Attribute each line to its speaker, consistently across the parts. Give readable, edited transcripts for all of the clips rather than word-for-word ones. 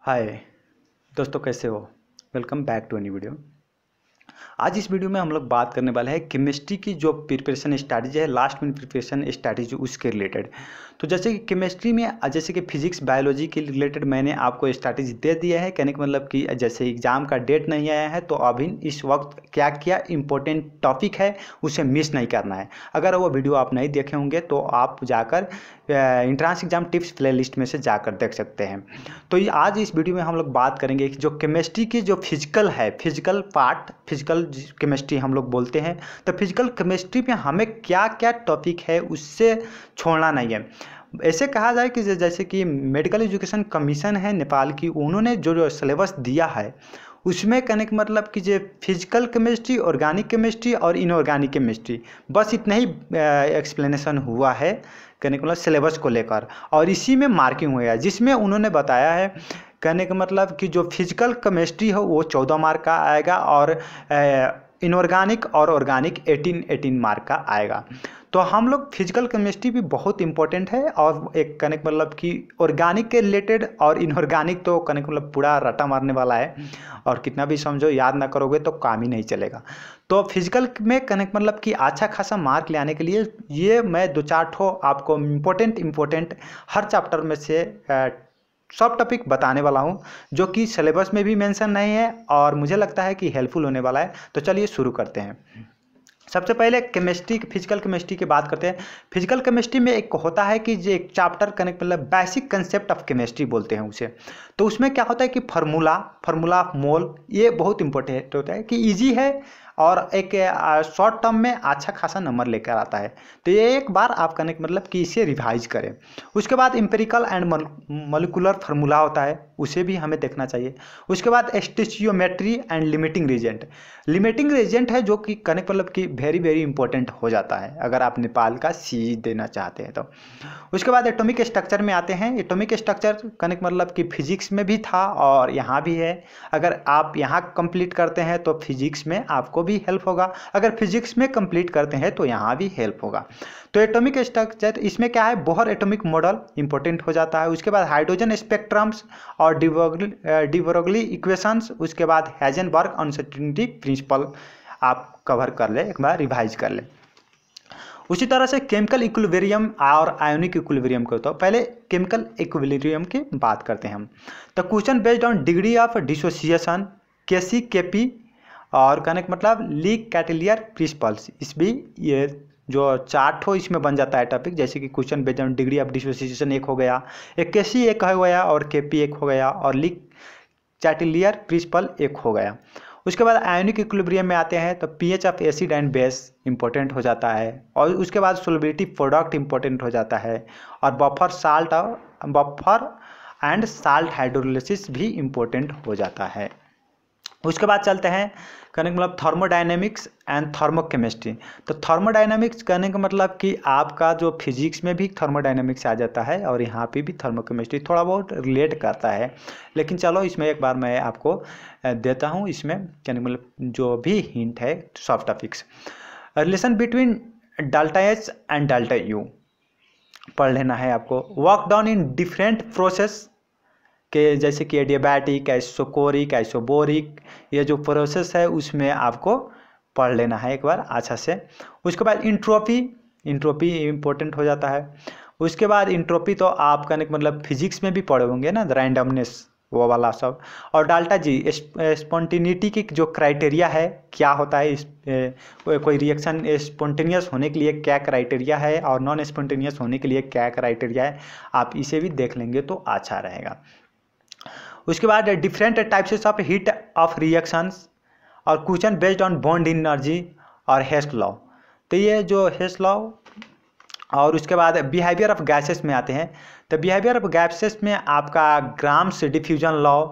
Speaker 1: हाय दोस्तों, कैसे हो। Welcome back to any video. आज इस वीडियो में हम लोग बात करने वाले हैं केमिस्ट्री की जो प्रिपरेशन स्ट्रैटेजी है, लास्ट मिनट प्रिपरेशन स्ट्रैटेजी उसके रिलेटेड। तो जैसे कि केमिस्ट्री में जैसे कि फिजिक्स बायोलॉजी के रिलेटेड मैंने आपको स्ट्रैटेजी दे दिया है। कहने का मतलब कि जैसे एग्जाम का डेट नहीं आया है तो अभी इस वक्त क्या क्या इंपॉर्टेंट टॉपिक है उसे मिस नहीं करना है। अगर वो वीडियो आप नहीं देखे होंगे तो आप जाकर इंट्रांस एग्जाम टिप्स प्लेलिस्ट में से जाकर देख सकते हैं। तो आज इस वीडियो में हम लोग बात करेंगे कि जो केमिस्ट्री की जो फिजिकल है, फिजिकल पार्ट, फिजिकल केमिस्ट्री हम लोग बोलते हैं, तो फिजिकल केमिस्ट्री में हमें क्या क्या टॉपिक है उससे छोड़ना नहीं है। ऐसे कहा जाए कि जैसे कि मेडिकल एजुकेशन कमीशन है नेपाल की, उन्होंने जो सिलेबस दिया है उसमें कहने का मतलब कि जो फिजिकल केमिस्ट्री, ऑर्गेनिक केमिस्ट्री और इनऑर्गेनिक केमिस्ट्री, बस इतना ही एक्सप्लेनेशन हुआ है कहने का मतलब सिलेबस को लेकर, और इसी में मार्किंग हुआ है जिसमें उन्होंने बताया है कहने का मतलब कि जो फिजिकल केमिस्ट्री है वो 14 मार्क का आएगा और इनऑर्गेनिक और ऑर्गेनिक 18 मार्क का आएगा। तो हम लोग फिजिकल केमिस्ट्री भी बहुत इंपॉर्टेंट है, और एक कहने का मतलब कि ऑर्गेनिक के रिलेटेड और इनऑर्गेनिक तो कहने का मतलब पूरा रटा मारने वाला है, और कितना भी समझो याद ना करोगे तो काम ही नहीं चलेगा। तो फिजिकल में कहने का मतलब कि अच्छा खासा मार्क ले आने के लिए ये मैं 2-4 ठो आपको इम्पोर्टेंट हर चैप्टर में से सब टॉपिक बताने वाला हूँ, जो कि सिलेबस में भी मेंशन नहीं है और मुझे लगता है कि हेल्पफुल होने वाला है। तो चलिए शुरू करते हैं। सबसे पहले केमिस्ट्री, फिजिकल केमिस्ट्री की बात करते हैं। फिजिकल केमिस्ट्री में एक होता है कि जो एक चैप्टर कनेक्ट मतलब बेसिक कंसेप्ट ऑफ केमिस्ट्री बोलते हैं उसे। तो उसमें क्या होता है कि फार्मूला ऑफ मोल, ये बहुत इंपॉर्टेंट होता है कि इजी है और एक शॉर्ट टर्म में अच्छा खासा नंबर लेकर आता है। तो ये एक बार आप कनेक्ट मतलब कि इसे रिवाइज करें। उसके बाद एम्पिरिकल एंड मॉलिक्यूलर फार्मूला होता है, उसे भी हमें देखना चाहिए। उसके बाद स्टोइचियोमेट्री एंड लिमिटिंग रेजेंट है, जो कि कनेक्ट मतलब कि वेरी वेरी इंपॉर्टेंट हो जाता है अगर आप नेपाल का सी देना चाहते हैं तो। उसके बाद एटॉमिक स्ट्रक्चर में आते हैं। एटॉमिक स्ट्रक्चर कनेक्ट मतलब कि फिजिक्स में भी था और यहाँ भी है। अगर आप यहाँ कंप्लीट करते हैं तो फिजिक्स में आपको भी हेल्प होगा, अगर फिजिक्स में कंप्लीट करते हैं तो यहाँ भी हेल्प होगा। तो एटॉमिक स्ट्रक्चर इसमें क्या है, बोहर एटॉमिक मॉडल इंपॉर्टेंट हो जाता है। उसके बाद हाइड्रोजन स्पेक्ट्रम्स और डिब्रोगली इक्वेशंस, उसके बाद हेजनबर्ग अनसर्टेनिटी प्रिंसिपल आप कवर कर ले, एक बार रिवाइज कर ले। उसी तरह से केमिकल इक्विलिब्रियम और आयोनिक इक्विलिब्रियम को, तो पहले केमिकल इक्विलिब्रियम की बात करते हैं हम। तो question based on degree of dissociation, KC KP और कनेक्ट मतलब ली कैटेलियर प्रिंसिपल्स, इस भी ये जो 4 ठो इसमें बन जाता है टॉपिक। जैसे कि question based on degree of dissociation एक हो गया, एक केसी एक हो गया और केपी एक हो गया, और ली कैटेलियर प्रिंसिपल एक हो गया। उसके बाद आयोनिक इक्विलिब्रियम में आते हैं तो pH of acid and base important हो जाता है, और उसके बाद सोलबिलिटी प्रोडक्ट इंपॉर्टेंट हो जाता है, और बफर एंड साल्ट हाइड्रोलिसिस भी इंपॉर्टेंट हो जाता है। उसके बाद चलते हैं कहने का मतलब थर्मोडायनेमिक्स एंड थर्मोकेमिस्ट्री। तो थर्मोडायनेमिक्स कहने का मतलब कि आपका जो फिजिक्स में भी थर्मोडायनेमिक्स आ जाता है और यहाँ पे भी थर्मोकेमिस्ट्री थोड़ा बहुत रिलेट करता है, लेकिन चलो इसमें एक बार मैं आपको देता हूँ इसमें कहने का मतलब जो भी हिंट है soft topics. Relation between delta H and delta U पढ़ लेना है आपको। Work down in different process के, जैसे कि एडियाबैटिक, आइसोकोरिक, आइसोबोरिक, ये जो प्रोसेस है उसमें आपको पढ़ लेना है एक बार अच्छा से। उसके बाद इंट्रोपी इंपॉर्टेंट हो जाता है। उसके बाद इंट्रोपी तो आप कहने का मतलब फिजिक्स में भी पढ़े होंगे ना, रैंडमनेस वो वाला सब। और डाल्टा जी स्पॉन्टेनिटी की जो क्राइटेरिया है, क्या होता है कोई रिएक्शन स्पॉन्टेनियस होने के लिए क्या क्राइटेरिया है और नॉन स्पॉन्टेनियस होने के लिए क्या क्राइटेरिया है, आप इसे भी देख लेंगे तो अच्छा रहेगा। उसके बाद different types of heat of reactions और question based on bond energy और हेस्ट लॉ। तो ये जो हेस्ट लॉ, और उसके बाद बिहेवियर ऑफ गैसेस में आते हैं। तो बिहेवियर ऑफ गैसेस में आपका ग्राम्स डिफ्यूजन लॉ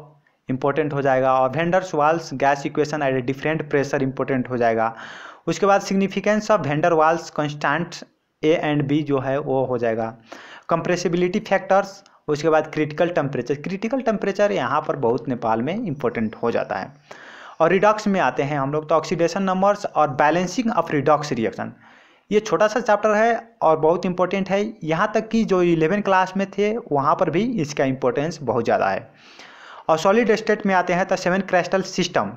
Speaker 1: इंपॉर्टेंट हो जाएगा, और van der Waals gas equation at different pressure important हो जाएगा। उसके बाद significance of van der Waals constant A and B जो है वो हो जाएगा। कंप्रेसिबिलिटी फैक्टर्स, उसके बाद क्रिटिकल टेम्परेचर यहाँ पर बहुत नेपाल में इंपॉर्टेंट हो जाता है। और रिडॉक्स में आते हैं हम लोग, तो ऑक्सीडेशन नंबर्स और बैलेंसिंग ऑफ रिडॉक्स रिएक्शन, ये छोटा सा चैप्टर है और बहुत इंपॉर्टेंट है। यहाँ तक कि जो 11 क्लास में थे वहाँ पर भी इसका इंपॉर्टेंस बहुत ज़्यादा है। और सॉलिड स्टेट में आते हैं तो 7 क्रिस्टल सिस्टम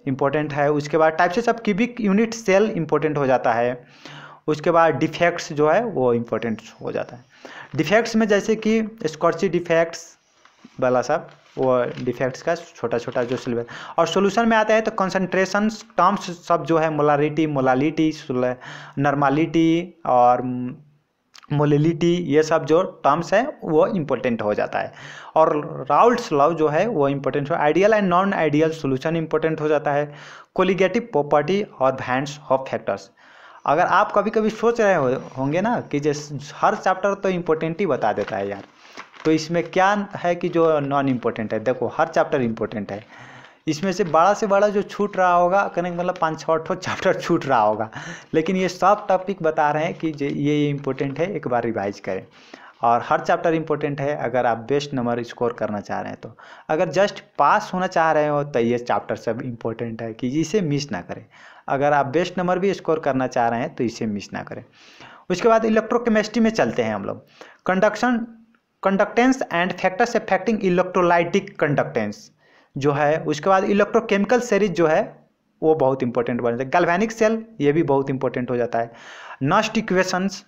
Speaker 1: इंपॉर्टेंट है। उसके बाद types of cubic unit cell important हो जाता है। उसके बाद डिफेक्ट्स जो है वो इंपॉर्टेंट हो जाता है। डिफेक्ट्स में जैसे कि स्कॉर्ची डिफेक्ट्स वाला सब, वो डिफेक्ट्स का छोटा छोटा जो सिलेबस। और सॉल्यूशन में आता है तो कंसंट्रेशन टर्म्स सब जो है मोलालिटी, नॉर्मालिटी और मोलिलिटी, ये सब जो टर्म्स है वो इम्पोर्टेंट हो जाता है। और राउल्ट्स लॉ जो है वो इम्पोर्टेंट हो, ideal and non ideal solution important हो जाता है। कोलिगेटिव प्रॉपर्टी और बैंड्स ऑफ फैक्टर्स। अगर आप कभी कभी सोच रहे होंगे ना कि जैसे हर चैप्टर तो इम्पोर्टेंट ही बता देता है यार, तो इसमें क्या है कि जो नॉन इम्पोर्टेंट है। देखो हर चैप्टर इम्पोर्टेंट है, इसमें से बड़ा जो छूट रहा होगा कहने का मतलब 5-6 चैप्टर छूट रहा होगा, लेकिन ये सब टॉपिक बता रहे हैं कि ये इम्पोर्टेंट है, एक बार रिवाइज करें। और हर चैप्टर इम्पोर्टेंट है अगर आप बेस्ट नंबर स्कोर करना चाह रहे हैं तो। अगर जस्ट पास होना चाह रहे हो तो ये चैप्टर सब इम्पोर्टेंट है कि इसे मिस ना करें। अगर आप बेस्ट नंबर भी स्कोर करना चाह रहे हैं तो इसे मिस ना करें। उसके बाद इलेक्ट्रोकेमिस्ट्री में चलते हैं हम लोग। Conductance and factors affecting electrolytic conductance जो है। उसके बाद इलेक्ट्रोकेमिकल सीरीज जो है वो बहुत इंपॉर्टेंट बन जाता है। गैल्वेनिक सेल ये भी बहुत इंपॉर्टेंट हो जाता है। Nernst equations.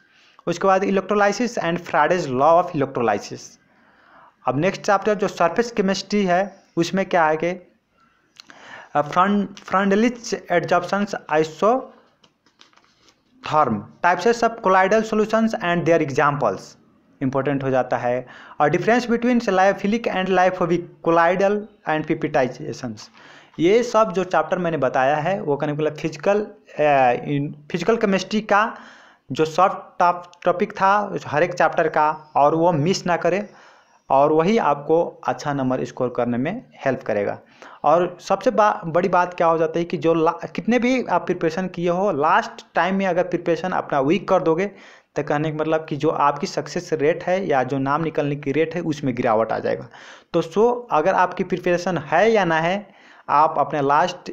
Speaker 1: उसके बाद electrolysis and Faraday's law of electrolysis. अब नेक्स्ट चैप्टर जो सरफेस केमिस्ट्री है उसमें क्या है कि Freundlich adsorptions isotherm types of colloidal solutions and their examples important हो जाता है। और difference between lyophilic and lyophobic colloidal and peptizations. ये सब जो चैप्टर मैंने बताया है वो कहने मतलब फिजिकल केमिस्ट्री का जो सब टॉपिक था हर एक चैप्टर का, और वो मिस ना करें, और वही आपको अच्छा नंबर स्कोर करने में हेल्प करेगा। और सबसे बड़ी बात क्या हो जाती है कि जो कितने भी आप प्रिपरेशन किए हो, लास्ट टाइम में अगर प्रिपरेशन अपना वीक कर दोगे तो कहने का मतलब कि जो आपकी सक्सेस रेट है या जो नाम निकलने की रेट है उसमें गिरावट आ जाएगा। तो अगर आपकी प्रिपरेशन है या ना है, आप अपने लास्ट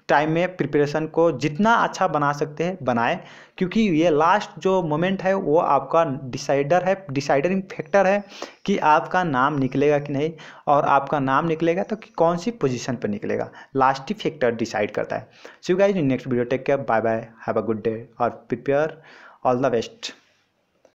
Speaker 1: टाइम में प्रिपरेशन को जितना अच्छा बना सकते हैं बनाएं, क्योंकि ये लास्ट जो मोमेंट है वो आपका डिसाइडरिंग फैक्टर है कि आपका नाम निकलेगा कि नहीं, और आपका नाम निकलेगा तो कि कौन सी पोजीशन पर निकलेगा, लास्ट ही फैक्टर डिसाइड करता है। So guys in next video, take care, bye bye, have a good day और प्रिपेयर, ऑल द बेस्ट।